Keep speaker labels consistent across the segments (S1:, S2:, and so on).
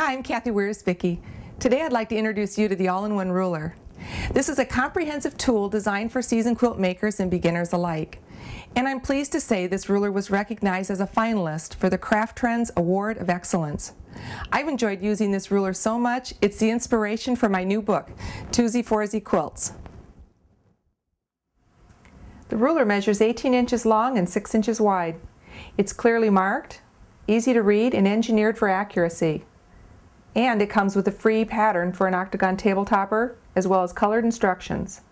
S1: Hi, I'm Kathy Wiersbicki. Today I'd like to introduce you to the All-in-One Ruler. This is a comprehensive tool designed for seasoned quilt makers and beginners alike. And I'm pleased to say this ruler was recognized as a finalist for the Craft Trends Award of Excellence. I've enjoyed using this ruler so much, it's the inspiration for my new book, 2Z4Z Quilts. The ruler measures 18 inches long and 6 inches wide. It's clearly marked, easy to read, and engineered for accuracy. And it comes with a free pattern for an octagon table topper, as well as colored instructions.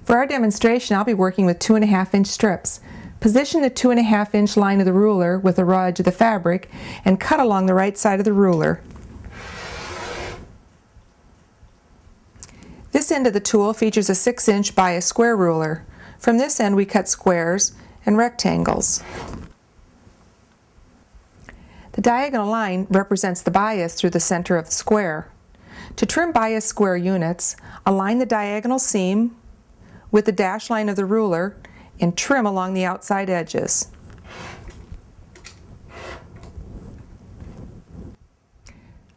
S1: For our demonstration, I'll be working with 2.5-inch strips. Position the 2.5-inch line of the ruler with the raw edge of the fabric and cut along the right side of the ruler. This end of the tool features a 6-inch bias square ruler. From this end we cut squares and rectangles. The diagonal line represents the bias through the center of the square. To trim bias square units, align the diagonal seam with the dash line of the ruler and trim along the outside edges.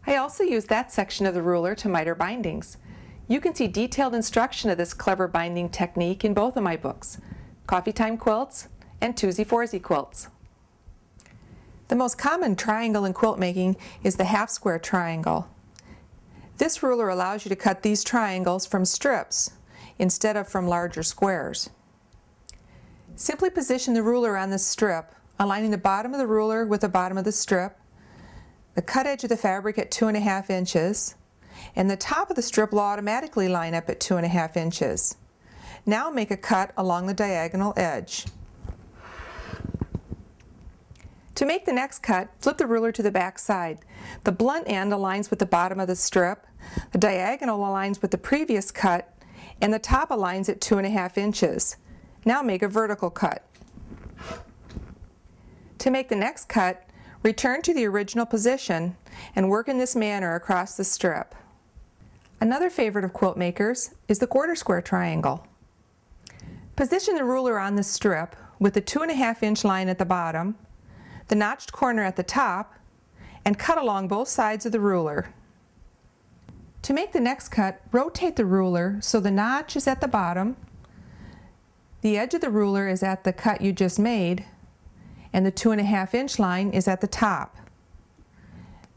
S1: I also use that section of the ruler to miter bindings. You can see detailed instruction of this clever binding technique in both of my books, Coffee Time Quilts and 2Z4Z Quilts. The most common triangle in quilt making is the half square triangle. This ruler allows you to cut these triangles from strips instead of from larger squares. Simply position the ruler on the strip, aligning the bottom of the ruler with the bottom of the strip, the cut edge of the fabric at 2.5 inches, and the top of the strip will automatically line up at 2.5 inches. Now make a cut along the diagonal edge. To make the next cut, flip the ruler to the back side. The blunt end aligns with the bottom of the strip, the diagonal aligns with the previous cut, and the top aligns at 2.5 inches. Now make a vertical cut. To make the next cut, return to the original position and work in this manner across the strip. Another favorite of quilt makers is the quarter square triangle. Position the ruler on the strip with the 2.5-inch line at the bottom, the notched corner at the top, and cut along both sides of the ruler. To make the next cut, rotate the ruler so the notch is at the bottom, the edge of the ruler is at the cut you just made, and the 2.5-inch line is at the top.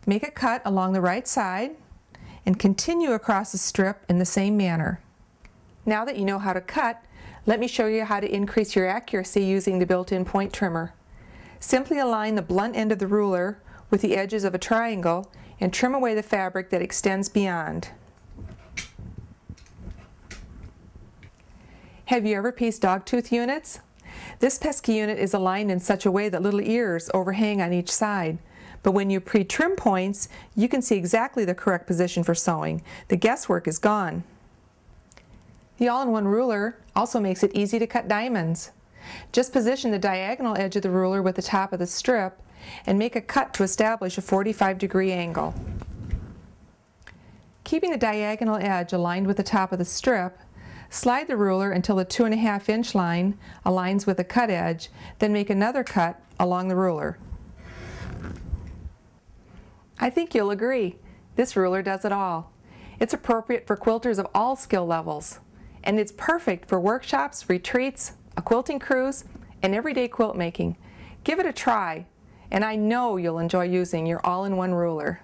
S1: Make a cut along the right side and continue across the strip in the same manner. Now that you know how to cut, let me show you how to increase your accuracy using the built-in point trimmer. Simply align the blunt end of the ruler with the edges of a triangle and trim away the fabric that extends beyond. Have you ever pieced Dogtooth units? This pesky unit is aligned in such a way that little ears overhang on each side. But when you pre-trim points, you can see exactly the correct position for sewing. The guesswork is gone. The all-in-one ruler also makes it easy to cut diamonds. Just position the diagonal edge of the ruler with the top of the strip and make a cut to establish a 45-degree angle. Keeping the diagonal edge aligned with the top of the strip, slide the ruler until the 2.5-inch line aligns with the cut edge, then make another cut along the ruler. I think you'll agree, this ruler does it all. It's appropriate for quilters of all skill levels, and it's perfect for workshops, retreats, a quilting cruise, and everyday quilt making. Give it a try, and I know you'll enjoy using your all-in-one ruler.